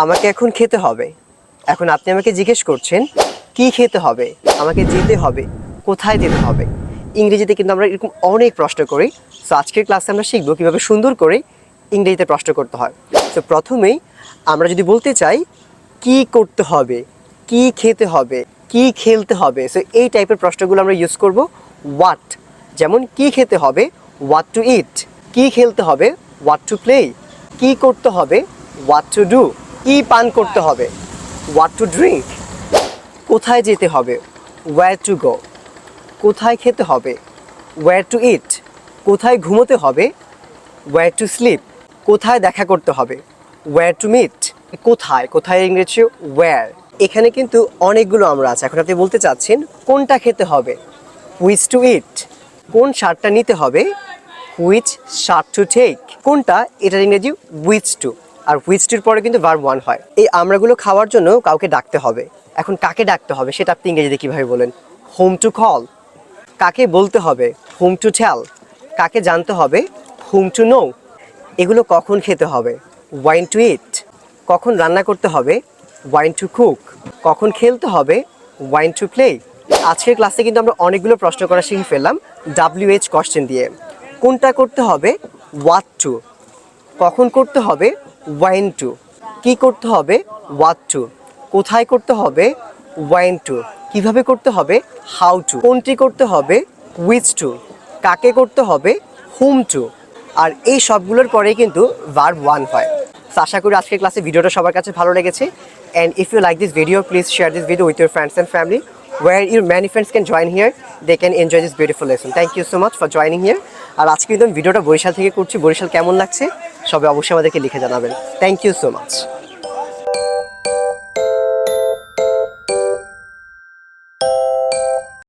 আমাকে এখন খেতে হবে। এখন আপনি আমাকে জিজ্ঞেস করছেন কি খেতে হবে, আমাকে যেতে হবে, কোথায় যেতে হবে। ইংরেজিতে কিন্তু আমরা এরকম অনেক প্রশ্ন করি। সো আজকের ক্লাসে আমরা শিখবো কীভাবে সুন্দর করে ইংরেজিতে প্রশ্ন করতে হয়। সো প্রথমেই আমরা যদি বলতে চাই কি করতে হবে, কি খেতে হবে, কি খেলতে হবে, সো এই টাইপের প্রশ্নগুলো আমরা ইউজ করব হোয়াট। যেমন কি খেতে হবে, হোয়াট টু ইট। কি খেলতে হবে, হোয়াট টু প্লে। কি করতে হবে, হোয়াট টু ডু। কি পান করতে হবে, হোয়াট টু ড্রিঙ্ক। কোথায় যেতে হবে, ওয়্যার টু গো। কোথায় খেতে হবে, ওয়্যার টু ইট। কোথায় ঘুমোতে হবে, ওয়্যার টু স্লিপ। কোথায় দেখা করতে হবে, ওয়্যার টু মিট। কোথায়, কোথায় ইংরেজি ওয়্যার। এখানে কিন্তু অনেকগুলো আমরা আছে। এখন আপনি বলতে চাচ্ছেন কোনটা খেতে হবে, হুইচ টু ইট। কোন শার্টটা নিতে হবে, হুইচ শার্ট টু টেক। কোনটা, এটার ইংরেজি হুইচ টু। আর হুইচ টুর পরে কিন্তু ভার্ব ওয়ান হয়। এই আমরাগুলো খাওয়ার জন্য কাউকে ডাকতে হবে। এখন কাকে ডাকতে হবে সেটা আপনি ইংরেজিতে কীভাবে বলেন, হোম টু কল। কাকে বলতে হবে, হোম টু টেল। কাকে জানতে হবে, হোম টু নো। এগুলো কখন খেতে হবে, ওয়াইন টু ইট। কখন রান্না করতে হবে, ওয়াইন টু কুক। কখন খেলতে হবে, ওয়াইন টু প্লে। আজকের ক্লাসে কিন্তু আমরা অনেকগুলো প্রশ্ন করা শিখে ফেললাম WH কোশ্চেন দিয়ে। কোনটা করতে হবে, হোয়াট টু। কখন করতে হবে, ওয়াইন টু। কি করতে হবে, হোয়াট টু। কোথায় করতে হবে, ওয়াইন টু। কিভাবে করতে হবে, হাউ টু। কোনটি করতে হবে, হুইচ টু। কাকে করতে হবে, হুম টু। আর এই সবগুলোর পরেই কিন্তু ভার্ব ওয়ান হয়। তো আশা করি আজকের ক্লাসে ভিডিওটা সবার কাছে ভালো লেগেছে। And if you like this video, please share this video with your friends and family, where your many friends can join here. They can enjoy this beautiful lesson. Thank you so much for joining here. আর আজকে কিন্তু ভিডিওটা বরিশাল থেকে করছি। বরিশাল কেমন লাগছে সবাই অবশ্যই আমাদেরকে লিখে জানাবেন। Thank you so much.